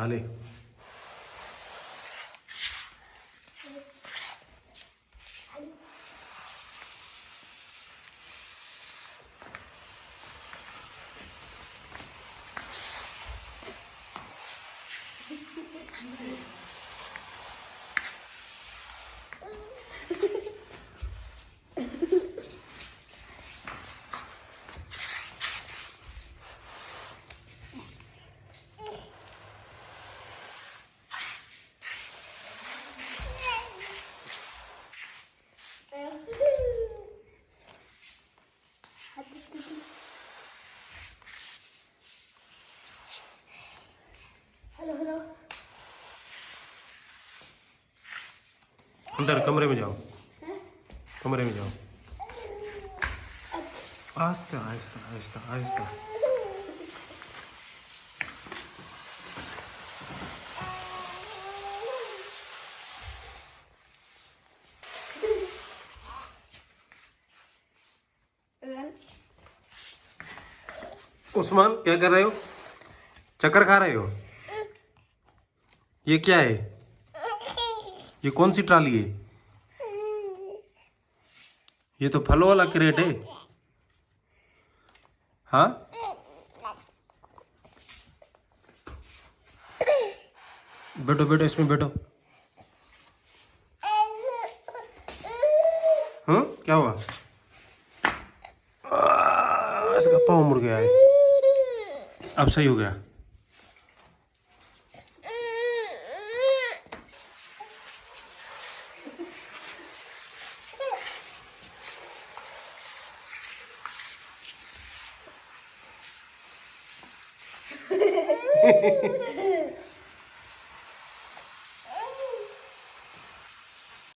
आले. अंदर कमरे में जाओ, कमरे में जाओ. आहिस्ता आहिस्ता आहिस्ता आहिस्ता. उस्मान क्या कर रहे हो? चक्कर खा रहे हो? ये क्या है? ये कौन सी ट्राली है? ये तो फलों वाला क्रेट है. हाँ, बैठो बैठो इसमें बैठो. हाँ, क्या हुआ? इसका पाँव मुड़ गया है. अब सही हो गया.